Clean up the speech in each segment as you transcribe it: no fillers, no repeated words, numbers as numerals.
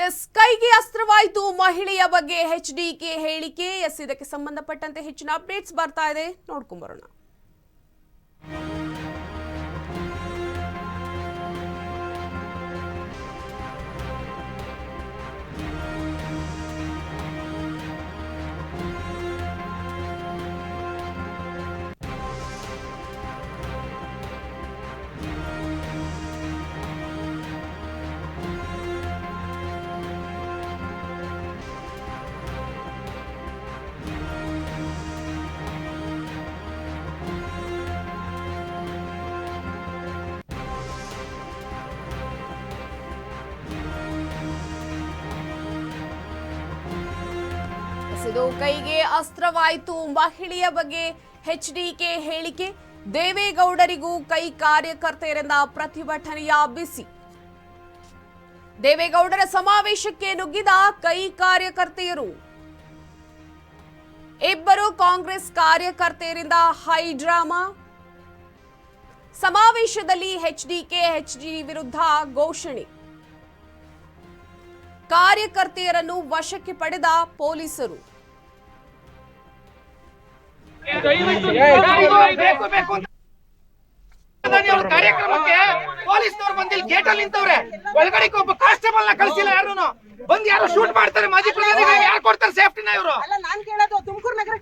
S ಕೈಗೆ ಅಸ್ತ್ರವಾಯಿತು ಮಹಿಳೆಯ ಬಗ್ಗೆ ಎಚ್ಡಿಕೆ ಹೇಳಿಕೆ. ಎಸ್ ಇದಕ್ಕೆ ಸಂಬಂಧಪಟ್ಟಂತೆ ಹೆಚ್ಚಿನ ಅಪ್ಡೇಟ್ಸ್ ಬರ್ತಾ ಇದೆ, ನೋಡ್ಕೊಂಡು ಬರೋಣ. ಇದು ಕೈಗೆ ಅಸ್ತ್ರವಾಯಿತು ಮಹಿಳೆಯ ಬಗ್ಗೆ ಎಚ್ಡಿಕೆ ಹೇಳಿಕೆ. ದೇವೇಗೌಡರಿಗೂ ಕೈ ಕಾರ್ಯಕರ್ತೆಯರಿಂದ ಪ್ರತಿಭಟನೆಯ ಬಿಸಿ. ದೇವೇಗೌಡರ ಸಮಾವೇಶಕ್ಕೆ ನುಗ್ಗಿದ ಕೈ ಕಾರ್ಯಕರ್ತೆಯರು. ಇಬ್ಬರು ಕಾಂಗ್ರೆಸ್ ಕಾರ್ಯಕರ್ತೆಯರಿಂದ ಹೈ ಡ್ರಾಮಾ. ಸಮಾವೇಶದಲ್ಲಿ ಎಚ್ಡಿ ವಿರುದ್ಧ ಘೋಷಣೆ. ಕಾರ್ಯಕರ್ತೆಯರನ್ನು ವಶಕ್ಕೆ ಪಡೆದ ಪೊಲೀಸರು. ಕಾರ್ಯಕ್ರಮಕ್ಕೆ ಪೊಲೀಸ್ನವರು ಬಂದಿಲ್ಲ, ಗೇಟ್ ಅಲ್ಲಿ ನಿಂತವ್ರೆ. ಒಳಗಡೆ ಒಬ್ಬ ಕಾನ್ಸ್ಟೇಬಲ್ ನ ಕಳಿಸಿಲ್ಲ. ಯಾರು ಬಂದು ಯಾರು ಶೂಟ್ ಮಾಡ್ತಾರೆ? ಮಾಜಿ ಪ್ರಧಾನಿಗಳಿಗೆ ಯಾರು ಕೊಡ್ತಾರೆ ಸೇಫ್ಟಿನ? ಇವರು ನಾನು ಕೇಳೋದು ತುಮಕೂರು ನಗರ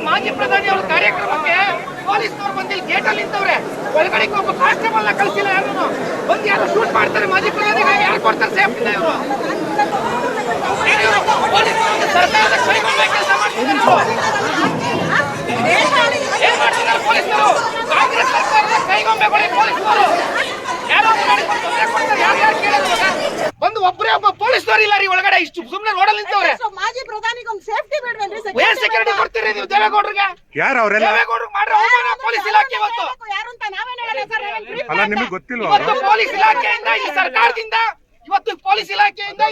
ಮಾಜಿ ಪ್ರಧಾನಿ ಅವರ ಕಾರ್ಯಕ್ರಮಕ್ಕೆ ಪೊಲೀಸ್ನವರು ಬಂದಿಲ್ಲ, ಗೇಟ್ ಅಲ್ಲಿ ನಿಂತವ್ರೆ. ಒಳಗಡೆ ಒಬ್ಬ ಕಾನ್ಸ್ಟೇಬಲ್ ನ ಕಳಿಸಿಲ್ಲ. ಯಾರು ಬಂದು ಯಾರು ಶೂಟ್ ಮಾಡ್ತಾರೆ? ಮಾಜಿ ಪ್ರಧಾನಿಗಳಿಗೆ ಯಾರು ಕೊಡ್ತಾರೆ ಸೇಫ್ಟಿನ? ಇವರು ಸರ್ಕಾರದ ಕೈಗೊಂಡ ಕೆಲಸ ಮಾಡ್ತಿದ್ದಾರೆ. ಏನ್ ಮಾಡ್ತಿದ್ದಾರೆ ಪೊಲೀಸ್ನವರು? ಕಾಂಗ್ರೆಸ್ ಸರ್ಕಾರದ ಕೈಗೊಂಬೆಗಳು ಪೊಲೀಸ್ನವರು. ಯಾರು ಬಂದು ಒಬ್ಬರೇ ಒಬ್ಬ ಪೊಲೀಸ್ನವರು ಇಲ್ಲ ರೀ ಒಳಗಡೆ. ಇಷ್ಟು ಸುಮ್ಮನೆ ರೋಡಲ್ಲಿ ನಿಂತವ್ರೆ. ಮಾಜಿ ಪ್ರಧಾನಿಗೆ ಒಂದು ಸೇಫ್ಟಿ ಬೇಡವೇನ್ರಿ? ಸೆಕ್ಯೂರಿಟಿ ಕೊಡ್ತೀರಿ ನೀವು ದೇವೇಗೌಡರಿಗೆ? ಯಾರು ಅವರೆಲ್ಲ? ದೇವೇಗೌಡರಿಗೆ ಮಾಡ್ರೆ ಅವಮಾನ ಪೊಲೀಸ್ ಇಲಾಖೆ. ಇವತ್ತು ಯಾರು ಅಂತ ನಾವೇನ್ ಹೇಳೋಣ ಸರ್? ಅಲ್ಲ, ನಿಮಗೆ ಗೊತ್ತಿಲ್ವಾ? ಇವತ್ತು ಪೊಲೀಸ್ ಇಲಾಖೆಯಿಂದ ಈ ಸರ್ಕಾರದಿಂದ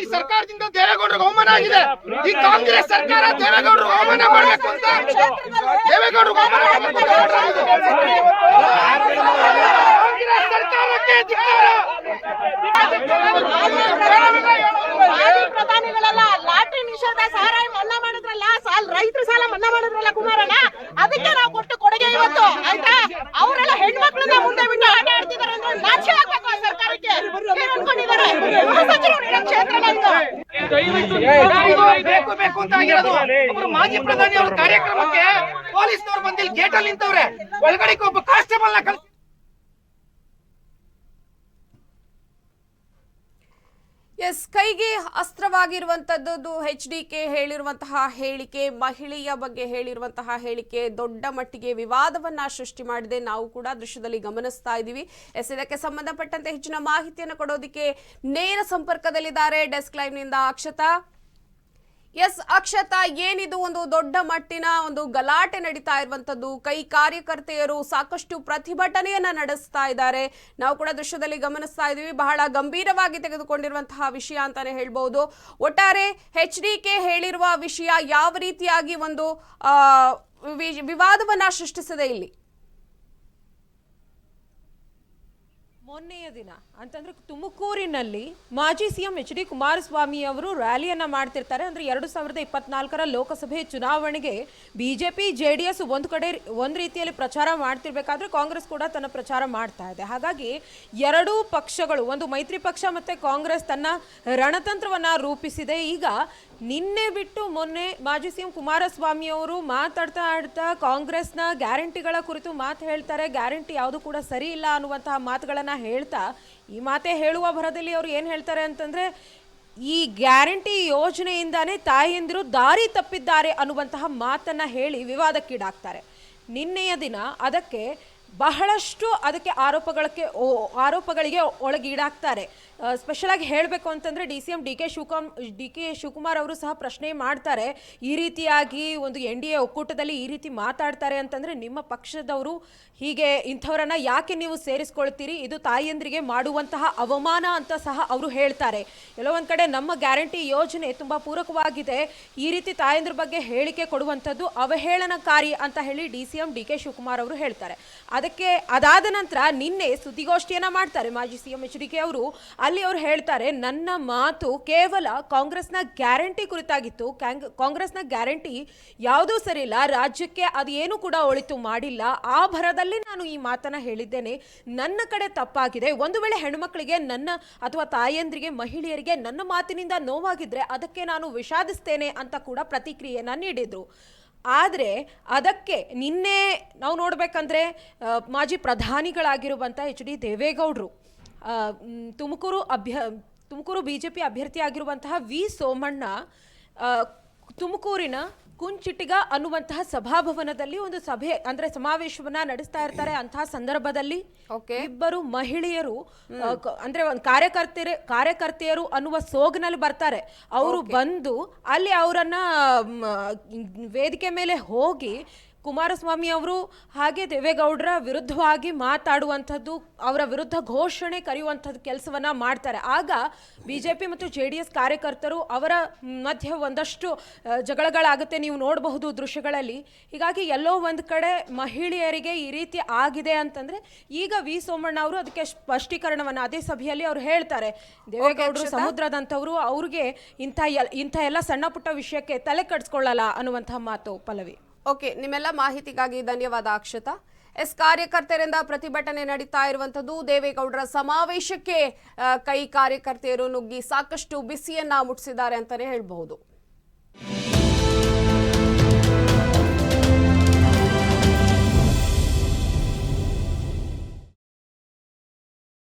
ಈ ಸರ್ಕಾರದಿಂದ ದೇವೇಗೌಡರಿಗೆ ಅವಮಾನ ಆಗಿದೆ. ಈ ಕಾಂಗ್ರೆಸ್ ಸರ್ಕಾರ ದೇವೇಗೌಡರಿಗೆ ಅವಮಾನ ಮಾಡಬೇಕು ಅಂತ ದೇವೇಗೌಡರಿಗೆ ಅವಮಾನ ಕಾಂಗ್ರೆಸ್ ಸರ್ಕಾರಕ್ಕೆ ಪ್ರಧಾನಿಗಳೆಲ್ಲ ಲಾಟ್ರಿ ನಿಷೇಧ, ಸಾರಾಯಿ ಮನ್ನಾ ಮಾಡಿದ್ರಲ್ಲ, ರೈತರ ಸಾಲ ಮನ್ನಾ ಮಾಡಿದ್ರಲ್ಲ ಕುಮಾರಣ್ಣ, ಅದಕ್ಕೆ ನಾವು ಕೊಟ್ಟು ಕೊಡುಗೆ ಇವತ್ತು. ಆಯ್ತಾ? ಅವರೆಲ್ಲ ಹೆಣ್ಮಕ್ಳನ್ನ ಮುಂದೆ ಬಿಟ್ಟು ಆಟ ಆಡ್ತಿದ್ದಾರೆ ಅಂದ್ರೆ ನಾಚೆ ಆಗ್ಬೇಕು ಆ ಸರ್ಕಾರಕ್ಕೆ. ಏನ್ ಅನ್ಕೊಂಡಿದ್ದಾರೆ ಬೇಕು ಅಂತ ಆಗಿರೋದು. ಒಬ್ರು ಮಾಜಿ ಪ್ರಧಾನಿ ಅವರ ಕಾರ್ಯಕ್ರಮಕ್ಕೆ ಪೊಲೀಸ್ನವರು ಬಂದಿಲ್ಲ, ಗೇಟ್ ಅಲ್ಲಿ ನಿಂತವ್ರೆ. ಒಳಗಡೆ ಒಬ್ಬ ಕಾನ್ಸ್ಟೇಬಲ್ ನ ಕಳಿಸಿ. ಎಸ್ ಕೈಗೆ ಅಸ್ತ್ರವಾಗಿರುವಂತದ್ದು ಎಚ್ಡಿಕೆ ಹೇಳಿರುವಂತಹ ಹೇಳಿಕೆ, ಮಹಿಳೆಯ ಬಗ್ಗೆ ಹೇಳಿರುವಂತಹ ಹೇಳಿಕೆ ದೊಡ್ಡ ಮಟ್ಟಿಗೆ ವಿವಾದವನ್ನ ಸೃಷ್ಟಿ ಮಾಡಿದೆ. ನಾವು ಕೂಡ ದೃಶ್ಯದಲ್ಲಿ ಗಮನಿಸ್ತಾ ಇದ್ದೀವಿ. ಎಸ್ ಇದಕ್ಕೆ ಸಂಬಂಧಪಟ್ಟಂತೆ ಹೆಚ್ಚಿನ ಮಾಹಿತಿಯನ್ನು ಕೊಡೋದಕ್ಕೆ ನೇರ ಸಂಪರ್ಕದಲ್ಲಿದ್ದಾರೆ ಡೆಸ್ಕ್ ಲೈವ್ ನಿಂದ ಅಕ್ಷತಾ. ಎಸ್ ಅಕ್ಷತಾ, ಏನಿದು ಒಂದು ದೊಡ್ಡ ಮಟ್ಟಿನ ಒಂದು ಗಲಾಟೆ ನಡೀತಾ ಇರುವಂತದ್ದು, ಕೈ ಕಾರ್ಯಕರ್ತೆಯರು ಸಾಕಷ್ಟು ಪ್ರತಿಭಟನೆಯನ್ನ ನಡೆಸ್ತಾ ಇದ್ದಾರೆ. ನಾವು ಕೂಡ ದೃಶ್ಯದಲ್ಲಿ ಗಮನಿಸ್ತಾ ಇದೀವಿ. ಬಹಳ ಗಂಭೀರವಾಗಿ ತೆಗೆದುಕೊಂಡಿರುವಂತಹ ವಿಷಯ ಅಂತಾನೆ ಹೇಳ್ಬಹುದು. ಒಟ್ಟಾರೆ HDK ಹೇಳಿರುವ ವಿಷಯ ಯಾವ ರೀತಿಯಾಗಿ ಒಂದು ವಿವಾದವನ್ನ ಸೃಷ್ಟಿಸಿದೆ ಇಲ್ಲಿ? ಮೊನ್ನೆಯ ದಿನ ಅಂತಂದ್ರೆ ತುಮಕೂರಿನಲ್ಲಿ ಮಾಜಿ ಸಿಎಂ HD ಕುಮಾರಸ್ವಾಮಿ ಅವರು ರ್ಯಾಲಿಯನ್ನ ಮಾಡ್ತಿರ್ತಾರೆ. ಅಂದ್ರೆ 2024ರ ಲೋಕಸಭೆ ಚುನಾವಣೆಗೆ ಬಿಜೆಪಿ JDS ಒಂದು ರೀತಿಯಲ್ಲಿ ಪ್ರಚಾರ ಮಾಡ್ತಿರ್ಬೇಕಾದ್ರೆ ಕಾಂಗ್ರೆಸ್ ಕೂಡ ತನ್ನ ಪ್ರಚಾರ ಮಾಡ್ತಾ ಇದೆ. ಹಾಗಾಗಿ ಎರಡೂ ಪಕ್ಷಗಳು, ಒಂದು ಮೈತ್ರಿ ಪಕ್ಷ ಮತ್ತೆ ಕಾಂಗ್ರೆಸ್, ತನ್ನ ರಣತಂತ್ರವನ್ನ ರೂಪಿಸಿದೆ. ಈಗ ನಿನ್ನೆ ಬಿಟ್ಟು ಮೊನ್ನೆ ಮಾಜಿ ಸಿಎಂ ಕುಮಾರಸ್ವಾಮಿ ಅವರು ಮಾತಾಡ್ತಾ ಕಾಂಗ್ರೆಸ್ನ ಗ್ಯಾರಂಟಿಗಳ ಕುರಿತು ಮಾತು ಹೇಳ್ತಾರೆ. ಗ್ಯಾರಂಟಿ ಯಾವುದು ಕೂಡ ಸರಿ ಇಲ್ಲ ಅನ್ನುವಂತಹ ಮಾತುಗಳನ್ನ ಹೇಳ್ತಾ, ಈ ಮಾತೇ ಹೇಳುವ ಭರದಲ್ಲಿ ಅವರು ಏನು ಹೇಳ್ತಾರೆ ಅಂತಂದ್ರೆ, ಈ ಗ್ಯಾರಂಟಿ ಯೋಜನೆಯಿಂದಾನೇ ತಾಯಂದಿರು ದಾರಿ ತಪ್ಪಿದ್ದಾರೆ ಅನ್ನುವಂತಹ ಮಾತನ್ನ ಹೇಳಿ ವಿವಾದಕ್ಕೀಡಾಗ್ತಾರೆ. ನಿನ್ನೆಯ ದಿನ ಅದಕ್ಕೆ ಬಹಳಷ್ಟು ಆರೋಪಗಳಿಗೆ ಒಳಗೀಡಾಗ್ತಾರೆ. ಸ್ಪೆಷಲ್ ಆಗಿ ಹೇಳಬೇಕು ಅಂತಂದ್ರೆ DCM DK ಶಿವಕುಮಾರ್ ಅವರು ಸಹ ಪ್ರಶ್ನೆ ಮಾಡ್ತಾರೆ. ಈ ರೀತಿಯಾಗಿ ಒಂದು NDA ಒಕ್ಕೂಟದಲ್ಲಿ ಈ ರೀತಿ ಮಾತಾಡ್ತಾರೆ ಅಂತಂದ್ರೆ ನಿಮ್ಮ ಪಕ್ಷದವರು ಹೀಗೆ ಇಂಥವರನ್ನ ಯಾಕೆ ನೀವು ಸೇರಿಸ್ಕೊಳ್ತೀರಿ? ಇದು ತಾಯಿಯಂದ್ರಿಗೆ ಮಾಡುವಂತಹ ಅವಮಾನ ಅಂತ ಸಹ ಅವರು ಹೇಳ್ತಾರೆ. ಎಲ್ಲೋ ಒಂದ್ ಕಡೆ ನಮ್ಮ ಗ್ಯಾರಂಟಿ ಯೋಜನೆ ತುಂಬಾ ಪೂರಕವಾಗಿದೆ, ಈ ರೀತಿ ತಾಯಂದ್ರ ಬಗ್ಗೆ ಹೇಳಿಕೆ ಕೊಡುವಂಥದ್ದು ಅವಹೇಳನಕಾರಿ ಅಂತ ಹೇಳಿ DCM DK ಶಿವಕುಮಾರ್ ಅವರು ಹೇಳ್ತಾರೆ. ಅದಾದ ನಂತರ ನಿನ್ನೆ ಸುದ್ದಿಗೋಷ್ಠಿಯನ್ನ ಮಾಡ್ತಾರೆ ಮಾಜಿ ಸಿಎಂ HDK ಅವರು. ಅಲ್ಲಿ ಅವರು ಹೇಳ್ತಾರೆ, ನನ್ನ ಮಾತು ಕೇವಲ ಕಾಂಗ್ರೆಸ್ನ ಗ್ಯಾರಂಟಿ ಕುರಿತಾಗಿತ್ತು. ಕಾಂಗ್ರೆಸ್ನ ಗ್ಯಾರಂಟಿ ಯಾವುದೂ ಸರಿ ಇಲ್ಲ, ರಾಜ್ಯಕ್ಕೆ ಅದು ಏನು ಕೂಡ ಒಳಿತು ಮಾಡಿಲ್ಲ. ಆ ಭರದಲ್ಲಿ ನಾನು ಈ ಮಾತನ್ನ ಹೇಳಿದ್ದೇನೆ. ನನ್ನ ಕಡೆ ತಪ್ಪಾಗಿದೆ. ಒಂದು ವೇಳೆ ಹೆಣ್ಮಕ್ಳಿಗೆ ಅಥವಾ ತಾಯಂದ್ರಿಗೆ, ಮಹಿಳೆಯರಿಗೆ ನನ್ನ ಮಾತಿನಿಂದ ನೋವಾಗಿದ್ರೆ ಅದಕ್ಕೆ ನಾನು ವಿಷಾದಿಸ್ತೇನೆ ಅಂತ ಕೂಡ ಪ್ರತಿಕ್ರಿಯೆಯನ್ನ ನೀಡಿದ್ರು. ಆದರೆ ಅದಕ್ಕೆ ನಿನ್ನೆ ನಾವು ನೋಡ್ಬೇಕಂದ್ರೆ ಮಾಜಿ ಪ್ರಧಾನಿಗಳಾಗಿರುವಂಥ HD ದೇವೇಗೌಡರು, ತುಮಕೂರು BJP ಅಭ್ಯರ್ಥಿಯಾಗಿರುವಂತಹ V ಸೋಮಣ್ಣ ತುಮಕೂರಿನ ಕುಂಚಿಟಿಗ ಅನ್ನುವಂತಹ ಸಭಾಭವನದಲ್ಲಿ ಒಂದು ಸಭೆ ಅಂದ್ರೆ ಸಮಾವೇಶವನ್ನ ನಡೆಸ್ತಾ ಇರ್ತಾರೆ. ಅಂತಹ ಸಂದರ್ಭದಲ್ಲಿ ಇಬ್ಬರು ಮಹಿಳೆಯರು ಅಂದ್ರೆ ಒಂದು ಕಾರ್ಯಕರ್ತೆಯರು ಅನ್ನುವ ಸೋಗಿನಲ್ಲಿ ಬರ್ತಾರೆ. ಅವರು ಬಂದು ಅಲ್ಲಿ ಅವರನ್ನ ವೇದಿಕೆ ಮೇಲೆ ಹೋಗಿ ಕುಮಾರಸ್ವಾಮಿ ಅವರು ಹಾಗೆ ದೇವೇಗೌಡರ ವಿರುದ್ಧವಾಗಿ ಮಾತಾಡುವಂಥದ್ದು, ಅವರ ವಿರುದ್ಧ ಘೋಷಣೆ ಕರೆಯುವಂಥದ್ದು ಕೆಲಸವನ್ನ ಮಾಡ್ತಾರೆ. ಆಗ BJP ಮತ್ತು JDS ಕಾರ್ಯಕರ್ತರು ಅವರ ಮಧ್ಯೆ ಒಂದಷ್ಟು ಜಗಳಗಳಾಗುತ್ತೆ, ನೀವು ನೋಡಬಹುದು ದೃಶ್ಯಗಳಲ್ಲಿ. ಹೀಗಾಗಿ ಎಲ್ಲೋ ಒಂದು ಕಡೆ ಮಹಿಳೆಯರಿಗೆ ಈ ರೀತಿ ಆಗಿದೆ ಅಂತಂದ್ರೆ ಈಗ V ಸೋಮಣ್ಣ ಅವರು ಅದಕ್ಕೆ ಸ್ಪಷ್ಟೀಕರಣವನ್ನ ಅದೇ ಸಭೆಯಲ್ಲಿ ಅವರು ಹೇಳ್ತಾರೆ. ದೇವೇಗೌಡರು ಸಮುದ್ರದಂಥವ್ರು, ಅವ್ರಿಗೆ ಇಂಥ ಎಲ್ಲ ಸಣ್ಣ ಪುಟ್ಟ ವಿಷಯಕ್ಕೆ ತಲೆ ಕೆಡಿಸ್ಕೊಳ್ಳಲ್ಲ ಅನ್ನುವಂತಹ ಮಾತು. ಪಲ್ಲವಿ, ಓಕೆ, ನಿಮ್ಮೆಲ್ಲ ಮಾಹಿತಿಗಾಗಿ ಧನ್ಯವಾದ ಅಕ್ಷತಾ. ಕಾರ್ಯಕರ್ತರಿಂದ ಪ್ರತಿಭಟನೆ ನಡೀತಾ ಇರುವಂತದ್ದು. ದೇವೇಗೌಡರ ಸಮಾವೇಶಕ್ಕೆ ಕೈ ಕಾರ್ಯಕರ್ತೆಯರು ನುಗ್ಗಿ ಸಾಕಷ್ಟು ಬಿಸಿಯನ್ನ ಮುಟ್ಟಿಸಿದ್ದಾರೆ ಅಂತಾನೆ ಹೇಳ್ಬಹುದು.